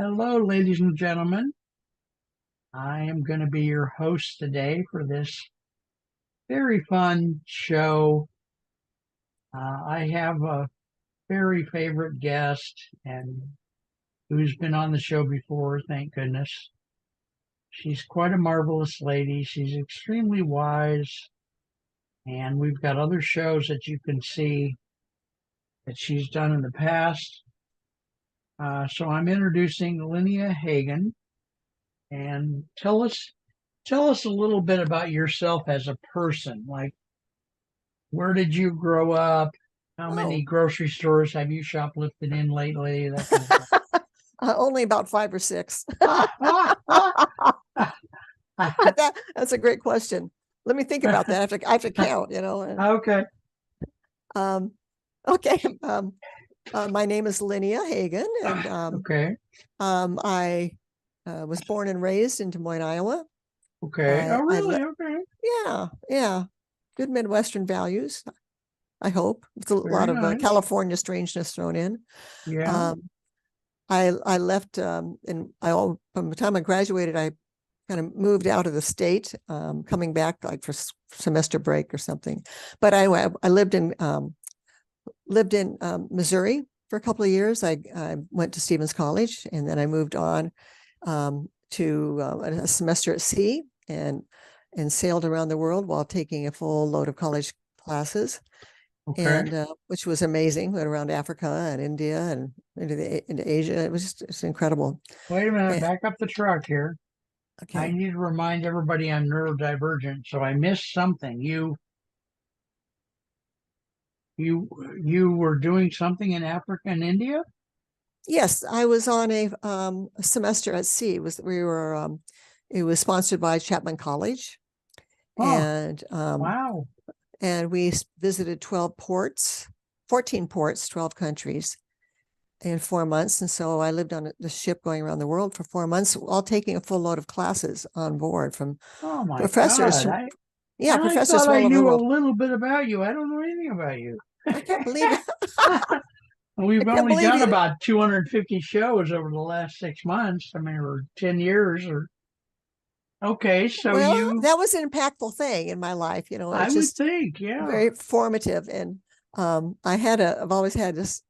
Hello, ladies and gentlemen. I am going to be your host today for this very fun show. I have a very favorite guest and who's been on the show before, thank goodness. She's quite a marvelous lady. She's extremely wise, and we've got other shows that you can see that she's done in the past. So I'm introducing Lynnea Hagen, and tell us a little bit about yourself as a person. Like, where did you grow up? How many Oh, grocery stores have you shoplifted in lately? That kind of only about five or six. stuff. That's a great question. Let me think about that. I have to count, Okay. Um, okay. My name is Lynnea Hagen, and Okay. I was born and raised in Des Moines, Iowa. Okay. I, Oh, I really? le- Okay. yeah, yeah, good Midwestern values. I hope with a lot Very of nice. California strangeness thrown in. Yeah. Um, I left from the time I graduated, I kind of moved out of the state, coming back like for semester break or something. But I lived in Missouri for a couple of years. I went to Stevens College, and then I moved on to a semester at sea and sailed around the world while taking a full load of college classes, Okay. and which was amazing. Went around Africa and India and into Asia. It's incredible. Wait a minute. And, Back up the truck here. I okay. need to remind everybody I'm neurodivergent, so I missed something. You were doing something in Africa and India? Yes, I was on a semester at sea. It was sponsored by Chapman College, Oh, and wow. we visited 12 ports, 14 ports, 12 countries in 4 months. And so I lived on the ship going around the world for 4 months, all taking a full load of classes on board from Oh my professors God. from, I yeah, I professors thought from I all over the knew a world. little bit about you. I don't know anything about you. I can't believe it. I We've can't only believe done you. about 250 shows over the last 6 months. I mean, or 10 years or okay. So Well, that was an impactful thing in my life. I It's would just think, yeah. very formative. And I've always had this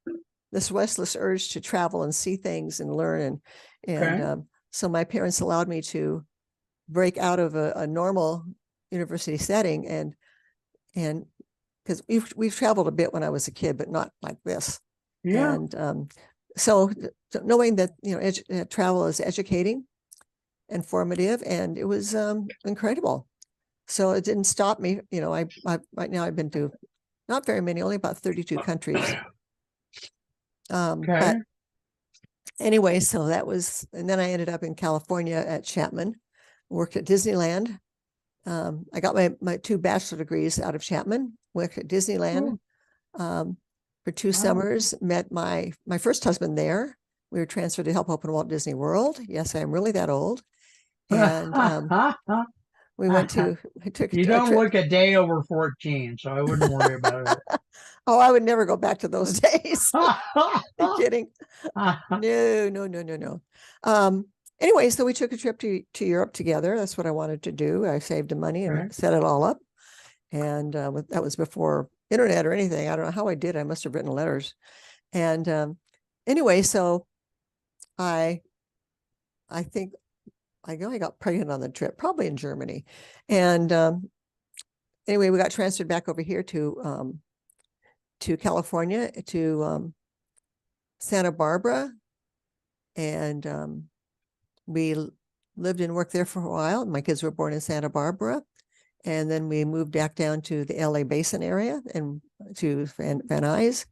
restless urge to travel and see things and learn. And Okay. so my parents allowed me to break out of a normal university setting, and because we've traveled a bit when I was a kid, but not like this. Yeah. And so knowing that travel is educating and formative, and it was incredible. So it didn't stop me. I right now I've been to not very many, only about 32 countries. Okay. But anyway, so that was, and then I ended up in California at Chapman, worked at Disneyland. I got my two bachelor degrees out of Chapman, worked at Disneyland Oh, for two wow. summers, met my first husband there. We were transferred to help open Walt Disney World. Yes, I'm really that old. And we took You a don't trip. look a day over 14, so I wouldn't worry about Oh, I would never go back to those days. Are you it. kidding? No, no, no, no, no. Um, anyway, so we took a trip to Europe together. That's what I wanted to do. I saved the money and Okay. set it all up. And that was before internet or anything. I don't know how I did. I must have written letters. And anyway, so I I think I know I got pregnant on the trip, probably in Germany. And anyway, we got transferred back over here to California, to Santa Barbara, and we lived and worked there for a while. My kids were born in Santa Barbara, and then we moved back down to the LA Basin area and to Van Nuys,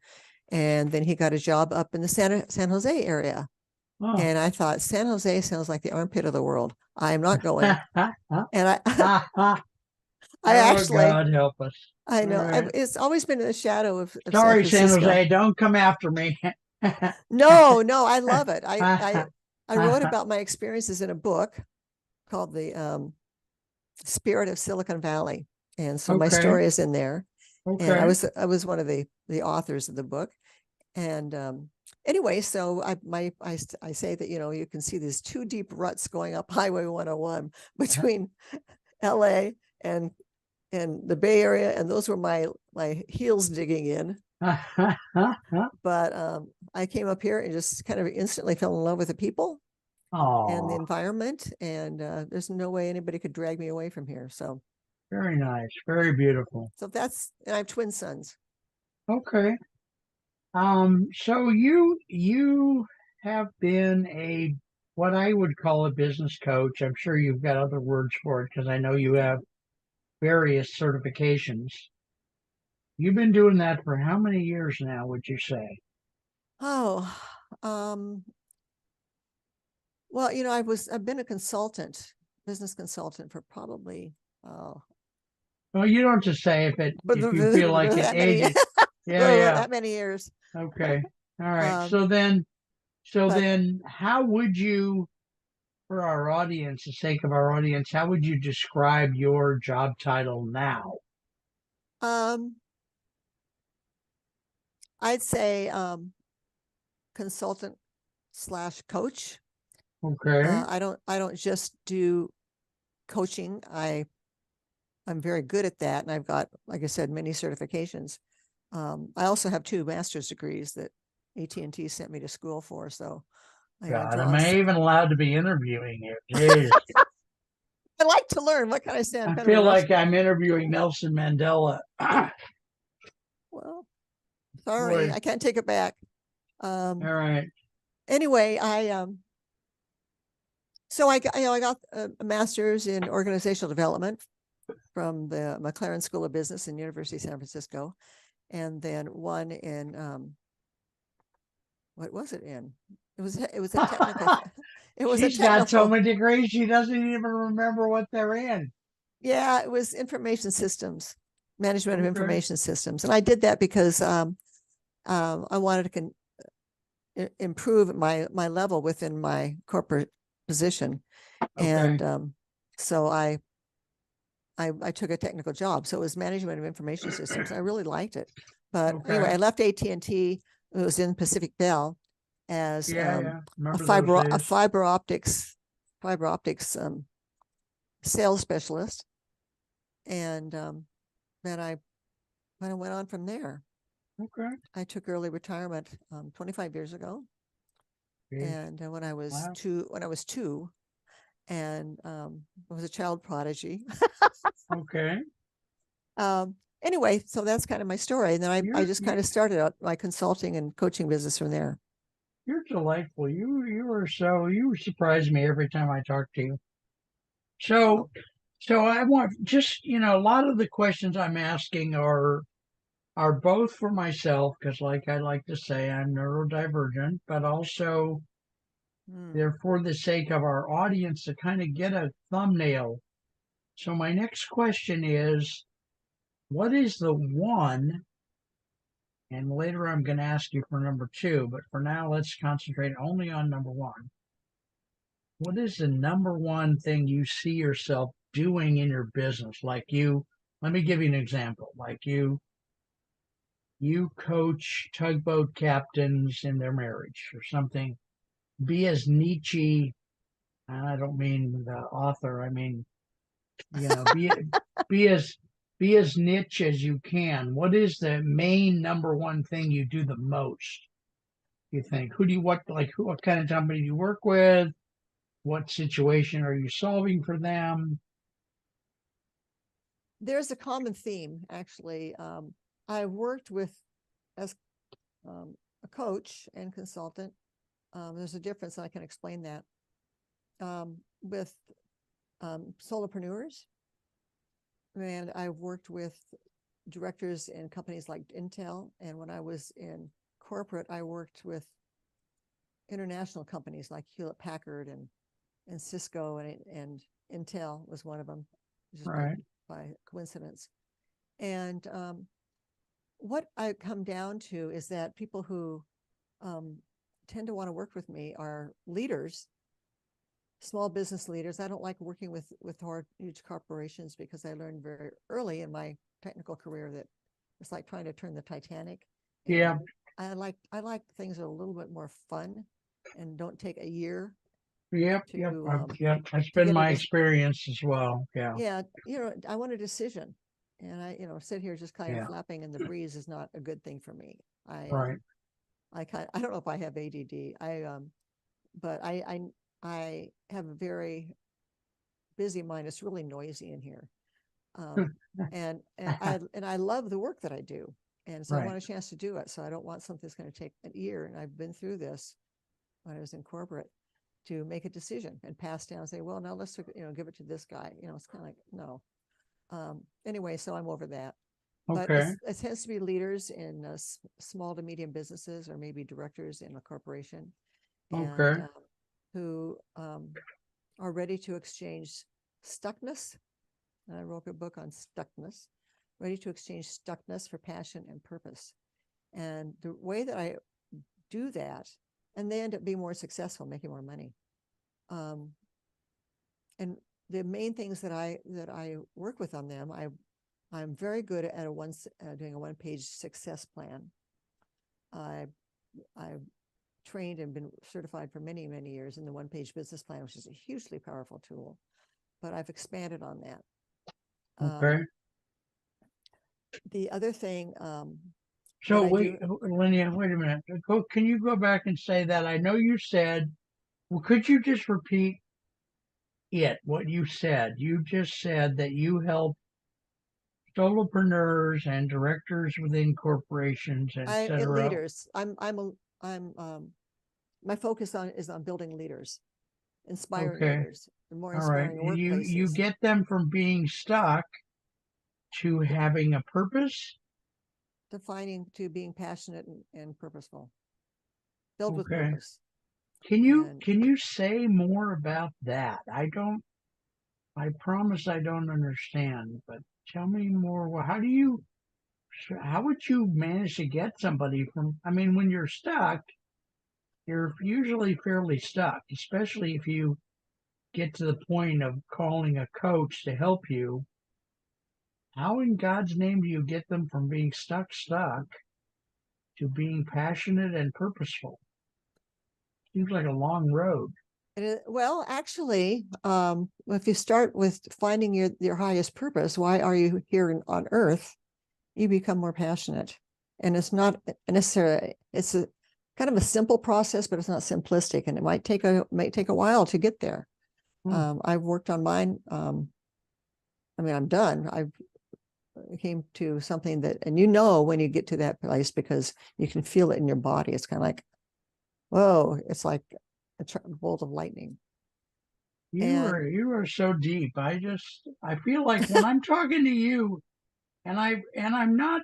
and then he got a job up in the San Jose area. Oh. And I thought, San Jose sounds like the armpit of the world. I am not going. And I Oh, actually, God help us. I All know right. it's always been in the shadow of San Sorry, San Francisco. Jose. Don't come after me. No, no, I love it. I wrote about my experiences in a book called The Spirit of Silicon Valley, and so my Okay. story is in there. And Okay. I was one of the authors of the book, and Anyway, so I say that, you can see these two deep ruts going up Highway 101 between LA and the Bay Area, and those were my heels digging in. But I came up here and just kind of instantly fell in love with the people and the Oh, environment, and there's no way anybody could drag me away from here. So very nice. Very beautiful. and I have twin sons. Okay. So you have been a what I would call a business coach. I'm sure you've got other words for it because I know you have various certifications. You've been doing that for how many years now, would you say? Oh, um, well, I've been a consultant, business consultant for probably Well, you don't just say if you feel like it that many ages. Yeah, yeah. that many years. Okay. All right. Um, So but then how would you, for our audience, the sake of our audience, how would you describe your job title now? um, I'd say consultant slash coach. Okay. I don't just do coaching. I'm very good at that, and I've got, like I said, many certifications. I also have 2 master's degrees that AT&T sent me to school for. So I God, draw. am I even allowed to be interviewing you? Jeez. I like to learn. What can I say? I'm I kind of a feel rough. like I'm interviewing Nelson Mandela. Well, sorry, Boy. I can't take it back. All right. Anyway, I got a master's in organizational development from the McLaren School of Business in University of San Francisco, and then one in what was it in? It was a technical. It was a She's got so technical. many degrees she doesn't even remember what they're in. Yeah, it was information systems, management of Okay. information systems, and I did that because I wanted to improve my level within my corporate position, Okay. and so I took a technical job. So it was management of information systems. I really liked it. But anyway, Okay. I left AT&T. It was in Pacific Bell as Yeah, yeah. a Remember those fiber a days. fiber optics sales specialist, and then I kind of went on from there. Okay. I took early retirement 25 years ago, Jeez. and when I was Wow. two, and I was a child prodigy. Okay. Anyway, so that's kind of my story. And then I You're just kind you're of started out my consulting and coaching business from there. you're delightful. You surprise me every time I talk to you. Oh, So so I want just a lot of the questions I'm asking are both for myself because like I like to say I'm neurodivergent, but also hmm. they're for the sake of our audience to kind of get a thumbnail. So my next question is, what is the one? And later I'm going to ask you for number two, but for now let's concentrate only on number one. What is the number one thing you see yourself doing in your business? Let me give you an example. You coach tugboat captains in their marriage or something. Be as Nietzsche, and I don't mean the author, I mean, you know, be be as be as niche as you can. What is the main number one thing you do the most? You think? What kind of company do you work with? What situation are you solving for them? There's a common theme, actually. I worked with as a coach and consultant. There's a difference, and I can explain that with solopreneurs. And I worked with directors in companies like Intel. And when I was in corporate, I worked with international companies like Hewlett Packard and Cisco and Intel was one of them, just Right. by coincidence. And what I come down to is that people who um, tend to want to work with me are leaders, small business leaders. I don't like working with huge corporations because I learned very early in my technical career that it's like trying to turn the Titanic, Yeah. and I like things that are a little bit more fun and don't take a year Yep, yep, to yep. That's to been get a my experience as well. Yeah, yeah, I want a decision. And sit here just kind of yeah, flapping in the breeze is not a good thing for me. right. I don't know if I have ADD. But I have a very busy mind. It's really noisy in here. Um, and I love the work that I do. And so I Right. want a chance to do it. So I don't want something that's going to take a year. And I've been through this when I was in corporate to make a decision and pass down and say, well, now let's, give it to this guy. It's kind of like, no. Anyway, so I'm over that. But Okay. it tends to be leaders in small to medium businesses or maybe directors in a corporation and Okay. who are ready to exchange stuckness. And I wrote a book on stuckness, ready to exchange stuckness for passion and purpose. And the way that I do that, and they end up being more successful, making more money. And the main things that I work with on them, I'm very good at doing a one-page success plan. I've trained and been certified for many, many years in the one-page business plan, which is a hugely powerful tool. But I've expanded on that. Okay. The other thing So that I wait, do, Lynnea, wait a minute. Can you go back and say that? I know you said, well, could you just repeat what you said? You just said that you help solopreneurs and directors within corporations, etc. leaders, I'm my focus is on building leaders, inspiring Okay. leaders, and more All right. inspiring And you workplaces, get them from being stuck to having a purpose. defining to being passionate and purposeful, filled with Okay. purpose. Can you And can you say more about that? I promise I don't understand, but tell me more. How would you manage to get somebody from, I mean, when you're stuck, you're usually fairly stuck, especially if you get to the point of calling a coach to help you. How in God's name do you get them from being stuck to being passionate and purposeful? Seems like a long road. well, actually, if you start with finding your highest purpose, why are you here on Earth? You become more passionate, and it's not necessarily. It's a kind of a simple process, but it's not simplistic, and it might take a while to get there. Hmm. I've worked on mine. I mean, I'm done. I came to something that, and when you get to that place because you can feel it in your body. It's kind of like, whoa! It's like a bolt of lightning. And You are so deep. I feel like when I'm talking to you, and I'm not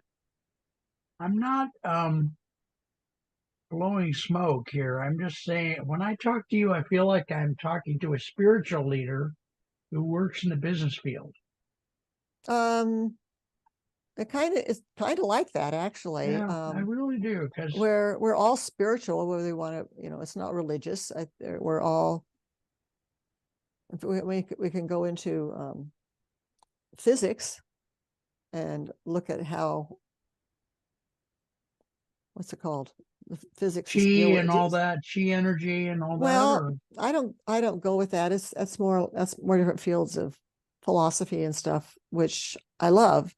blowing smoke here. I'm just saying when I talk to you, I feel like I'm talking to a spiritual leader who works in the business field. um, it's kind of like that actually. Yeah, I really do. Because We're all spiritual, whether we want to, it's not religious. We're all. We can go into physics and look at how, what's it called, the physics is chi deal and all with. that, chi energy and all that, Well, or I don't go with that. That's more different fields of philosophy and stuff, which I love.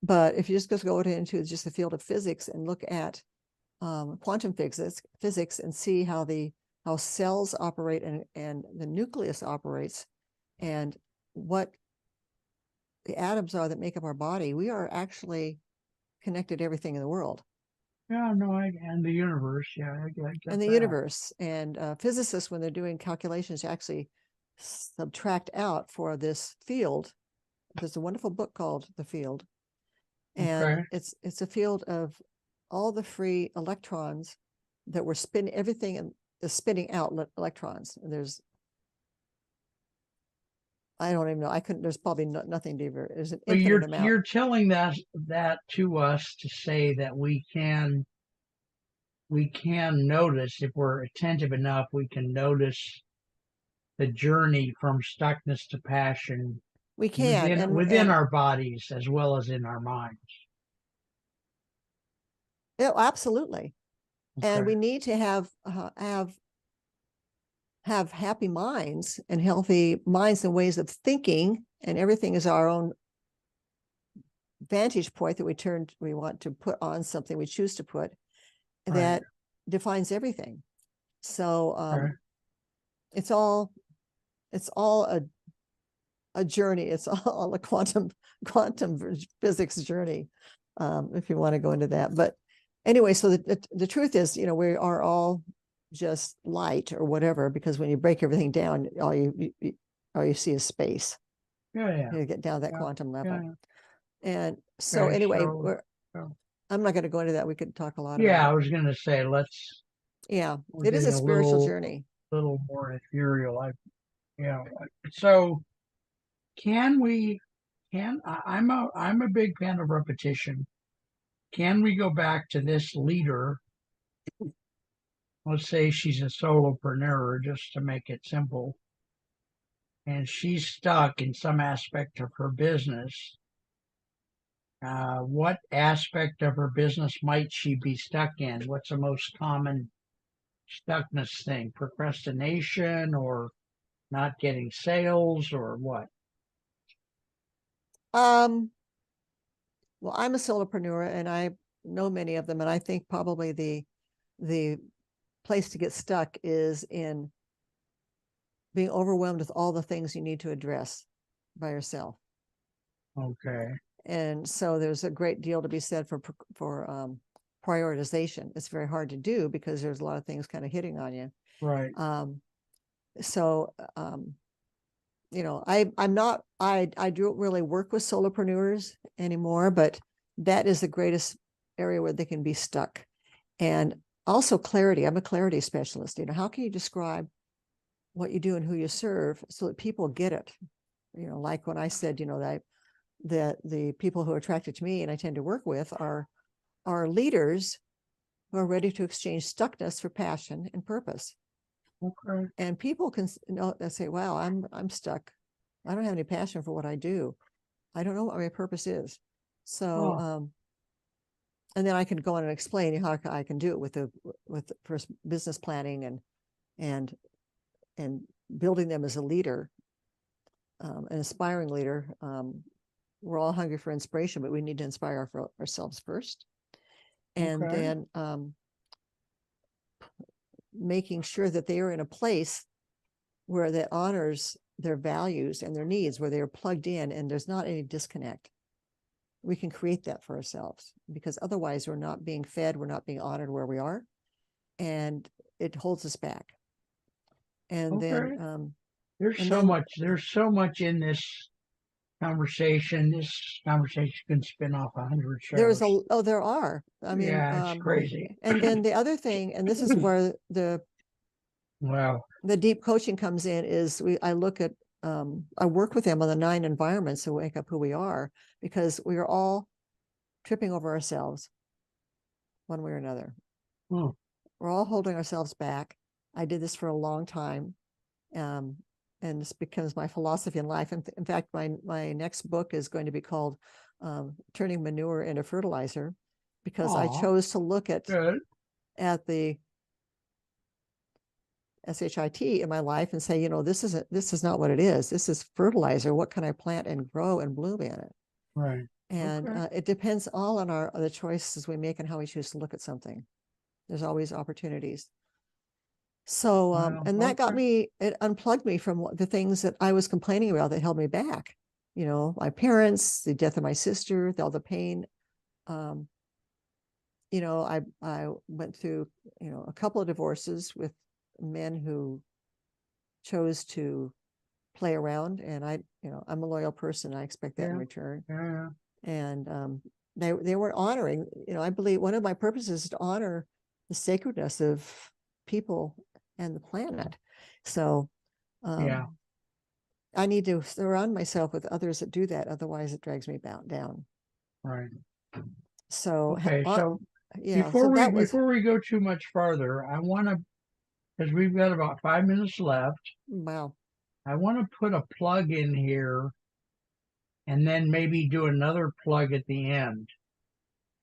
But if you just go into just the field of physics and look at quantum physics and see how cells operate and the nucleus operates and what the atoms are that make up our body, we are actually connected to everything in the world yeah, no, and the universe. Yeah, I and get the that. universe. And physicists, when they're doing calculations, actually subtract out for this field. There's a wonderful book called The Field, and Okay. it's a field of all the free electrons that were spinning everything and is spinning out electrons. And I don't even know. I couldn't. There's probably nothing deeper. There's an But infinite amount. you're telling that to us to say that we can notice if we're attentive enough, we can notice the journey from stuckness to passion We can, within our bodies as well as in our minds. yeah, absolutely. And Okay. we need to have happy minds and healthy minds and ways of thinking, and everything is our own vantage point that we want to put on something we choose to put Right. that defines everything. So Okay. it's all a journey. It's all a quantum physics journey, if you want to go into that. But anyway, so the truth is, we are all just light or whatever, because when you break everything down, all you see is space. Yeah. Yeah. You get down to that Yeah. quantum level. Yeah. And so Okay. anyway, So I'm not going to go into that. We could talk a lot about yeah, I it. was gonna say Yeah, we're it is getting a a spiritual journey. little more ethereal. You know, so can we? I'm a big fan of repetition. Can we go back to this leader? Let's say she's a solopreneur, just to make it simple, and she's stuck in some aspect of her business. What aspect of her business might she be stuck in? What's the most common stuckness thing? Procrastination or not getting sales or what? Um, well, I'm a solopreneur and I know many of them, and I think probably the place to get stuck is in being overwhelmed with all the things you need to address by yourself. Okay. And so there's a great deal to be said for prioritization. It's very hard to do because there's a lot of things kind of hitting on you. Right. So I don't really work with solopreneurs anymore, but that is the greatest area where they can be stuck. And also clarity. I'm a clarity specialist. How can you describe what you do and who you serve so that people get it? Like when I said, that the people who are attracted to me and I tend to work with are leaders who are ready to exchange stuckness for passion and purpose. Okay. And people can say, wow, I'm stuck. I don't have any passion for what I do. I don't know what my purpose is. So Oh, and then I can go on and explain how I can do it with the first business planning and and building them as a leader, an aspiring leader. We're all hungry for inspiration, but we need to inspire ourselves first, and okay. then making sure that they are in a place where that honors their values and their needs, where they are plugged in and there's not any disconnect. We can create that for ourselves, because otherwise we're not being fed, we're not being honored where we are, and it holds us back. And then Okay. and then There's so much in this conversation. This conversation can spin off 100 shows. there are. I mean, Yeah, it's crazy. and then the other thing, and this is where Well, the deep coaching comes in, is I look at I work with them on the 9 environments to wake up who we are, because we are all tripping over ourselves one way or another. hmm, We're all holding ourselves back. I did this for a long time, and this becomes my philosophy in life. In fact, my next book is going to be called Turning Manure into Fertilizer, because I aw, chose to look at good. the SHIT in my life and say, this is not what it is. This is fertilizer. What can I plant and grow and bloom in it? Right. And Okay. it depends all on the choices we make and how we choose to look at something. There's always opportunities. So, Well, and that got okay. me, it unplugged me from the things that I was complaining about that held me back. My parents, the death of my sister, all the pain. Um, I went through, a couple of divorces with men who chose to play around, and I'm a loyal person. I expect that in Yeah. return. Yeah. And they weren't honoring. I believe one of my purposes is to honor the sacredness of people and the planet. So Yeah. I need to surround myself with others that do that. Otherwise, it drags me down. Right. So Okay. So yeah, so that was before we go too much farther, I want to, because we've got about 5 minutes left. wow. I want to put a plug in here and then maybe do another plug at the end.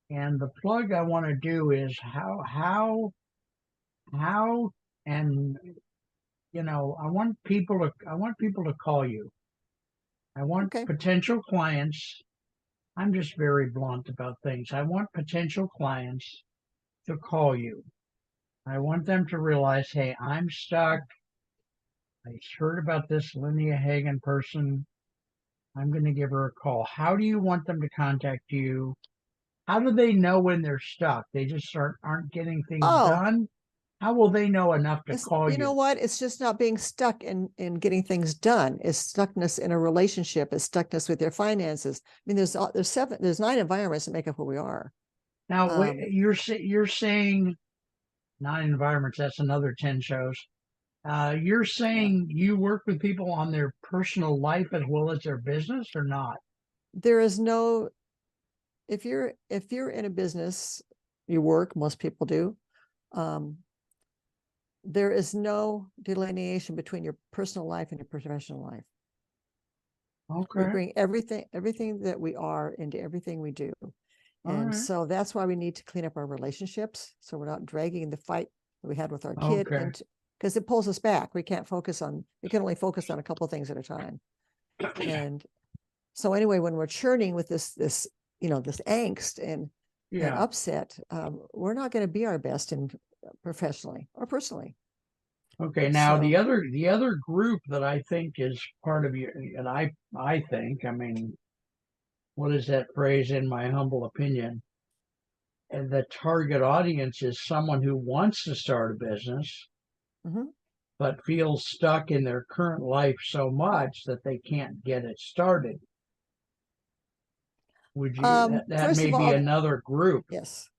And the plug I want to do is how how, and I want people to call you. I want Okay. potential clients. I'm just very blunt about things. I want potential clients to call you. I want them to realize, hey, I'm stuck. I heard about this Lynnea Hagen person. I'm going to give her a call. How do you want them to contact you? How do they know when they're stuck? They just aren't getting things Oh, done. How will they know enough to it's, call you know you? what? It's just not being stuck in getting things done. It's stuckness in a relationship. It's stuckness with your finances. I mean, there's 9 environments that make up who we are. Now, Um, you're saying not environments. That's another 10 shows. You're yeah. saying you work with people on their personal life as well as their business, or not? There is no, if you're in a business, you work, most people do. Um, there is no delineation between your personal life and your professional life. We Okay. bring everything that we are into everything we do. All And right. so that's why we need to clean up our relationships. So we're not dragging the fight that we had with our kid Okay. into, because it pulls us back. We can only focus on a couple of things at a time. And so anyway, when we're churning with this, this angst and Yeah. upset, we're not going to be our best in professionally or personally. Okay. Now So the other group that I think is part of you, and I think, I mean, what is that phrase? In my humble opinion, and the target audience is someone who wants to start a business mhm. but feels stuck in their current life so much that they can't get it started. Would you that First may of be all, another group? yes,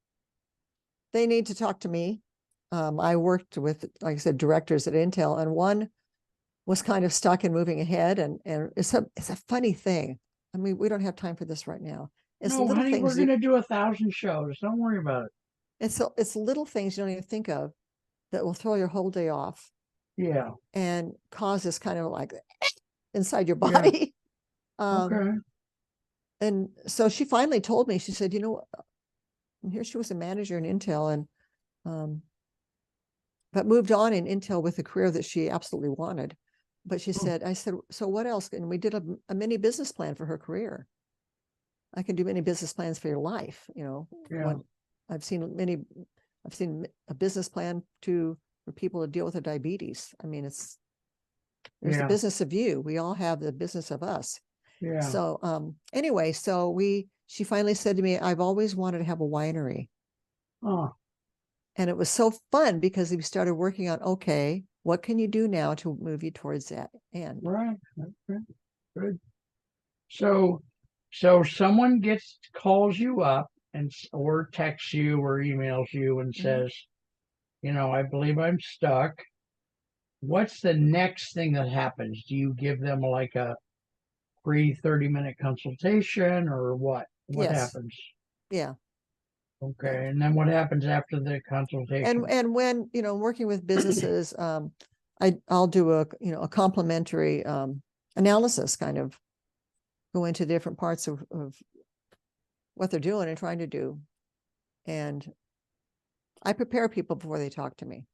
they need to talk to me. I worked with, like I said, directors at Intel, and one was kind of stuck and moving ahead. And it's a funny thing. I mean, we don't have time for this right now. It's No, little honey, we're things. gonna do 1,000 shows. Don't worry about it. It's little things you don't even think of that will throw your whole day off Yeah, and cause this kind of like inside your yeah, body. um, okay. and so she finally told me. She said, and here she was a manager in Intel, and um, but moved on in Intel with a career that she absolutely wanted. But she Oh, said, I said, so what else? And we did a mini business plan for her career. I can do many business plans for your life. yeah, When I've seen many, I've seen a business plan for people to deal with their diabetes. I mean, there's the yeah, business of you. We all have the business of us. yeah. So anyway, she finally said to me, I've always wanted to have a winery. Oh, And it was so fun because we started working on, okay, what can you do now to move you towards that end? right. Okay, good. So, someone calls you up or texts you or emails you and Mhm. says, I believe I'm stuck. What's the next thing that happens? Do you give them like a free 30-minute consultation or what? What Yes. happens? Yeah. Yeah. Okay. And then what happens after the And consultation? when working with businesses, I'll do a complimentary analysis, kind of go into different parts of what they're doing and trying to do. And I prepare people before they talk to me.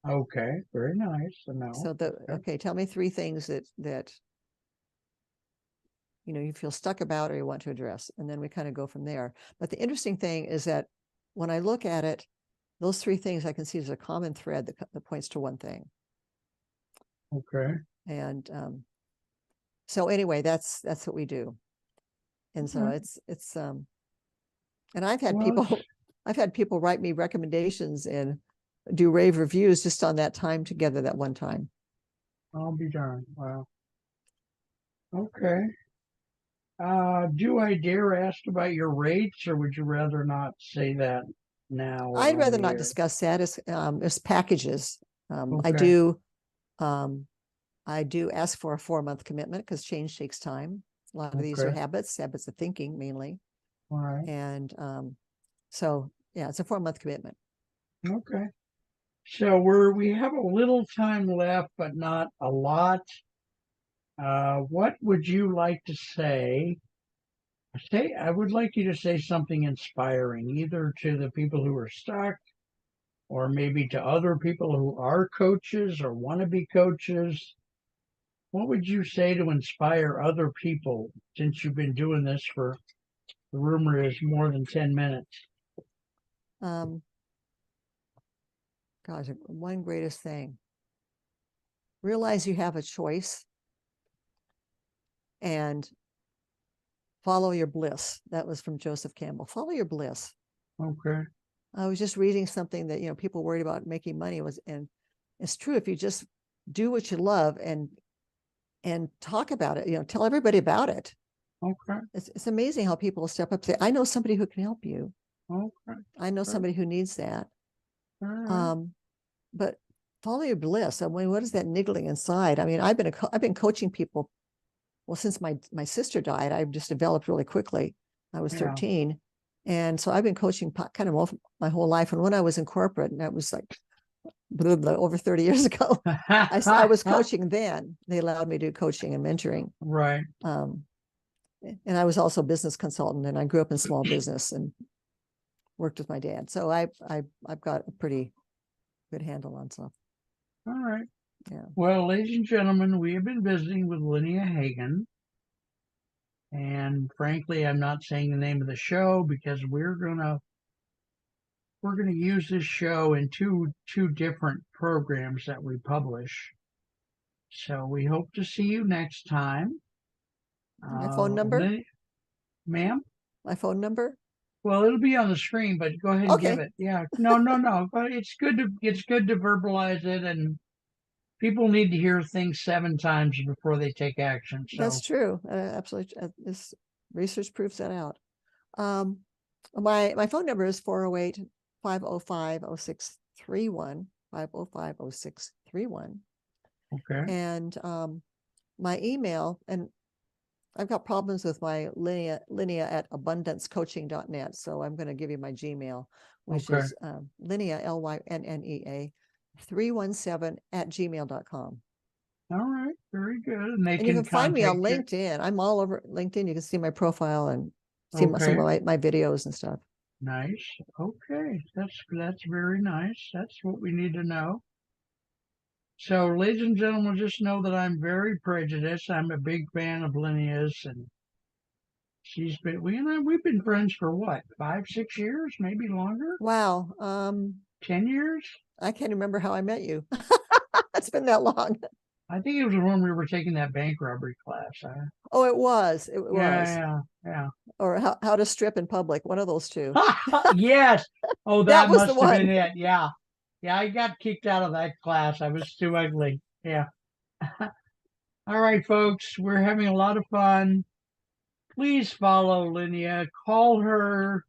Okay. Very nice to know. So Okay. okay, tell me 3 things that you feel stuck about or you want to address, and then we kind of go from there. But the interesting thing is that when I look at it, those 3 things I can see as a common thread that points to one thing. Okay. And so anyway, that's what we do. And so Okay. it's and I've had Well, people I've had people write me recommendations and do rave reviews just on that time together, that one time. I'll be darned. Wow. Okay. Do I dare ask about your rates, or would you rather not say that now I'd or on rather the not air? discuss that as packages. I Okay. do um, I do ask for a 4-month commitment because change takes time. A lot of these are Okay. habits of thinking mainly. All right. And so, yeah, it's a 4-month commitment. Okay. So we have a little time left, but not a lot. What would you like to say? I would like you to say something inspiring, either to the people who are stuck or maybe to other people who are coaches or want to be coaches, what would you say to inspire other people since you've been doing this for, the rumor is, more than 10 minutes? Um, gosh, one greatest thing. Realize you have a choice and follow your bliss. That was from Joseph Campbell. Follow your bliss. Okay. I was just reading something that, people worried about making money and it's true. If you just do what you love and talk about it, tell everybody about it. Okay. It's amazing how people step up and say, I know somebody who can help you. Okay. I know somebody who needs that. All right. But follow your bliss. I mean, what is that niggling inside? I mean, I've been coaching people. Well, since my sister died, I've just developed really quickly. I was 13. And so I've been coaching kind of my whole life. And when I was in corporate, and that was like over 30 years ago, I was coaching then. They allowed me to do coaching and mentoring. Right. And I was also a business consultant, and I grew up in small business and worked with my dad. So I've got a pretty good handle on stuff. All right. Yeah. Well, ladies and gentlemen, we have been visiting with Lynnea Hagen. And frankly, I'm not saying the name of the show because we're gonna use this show in two different programs that we publish. So we hope to see you next time. My phone number? Ma'am? My phone number? Well, it'll be on the screen, but go ahead and give Okay. it. Yeah. No. But it's good to verbalize it, and people need to hear things 7 times before they take action. So That's true. Absolutely. This research proves that out. My phone number is 408-505-0631, 505-0631. okay. And my email, and I've got problems with my Lynnea at abundancecoaching.net. So I'm going to give you my Gmail, which is Lynnea, Lynnea 317 at gmail.com. All right, very good. And you can find me on LinkedIn. I'm all over LinkedIn. You can see my profile and see some of my videos and stuff. Nice. Okay, that's very nice. That's what we need to know. So, ladies and gentlemen, just know that I'm very prejudiced. I'm a big fan of Linnea's, and we've been friends for what, 5, 6 years, maybe longer. Wow. 10 years. I can't remember how I met you. It's been that long. I think it was when we were taking that bank robbery class. Oh, it was. It was. Yeah. Or how to strip in public. One of those two. Yes. Oh, That that was the must have been one. it. Yeah. Yeah, I got kicked out of that class. I was too ugly. Yeah. All right, folks, we're having a lot of fun. Please follow Lynnea. Call her.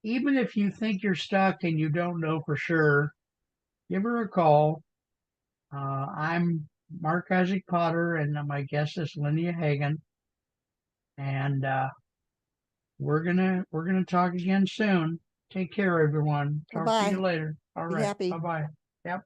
Even if you think you're stuck and you don't know for sure, give her a call. I'm Mark Isaac Potter, and my guest is Lynnea Hagen. And we're gonna talk again soon. Take care, everyone. Talk to you Bye-bye. later. All Be right. happy. Bye bye. Yep.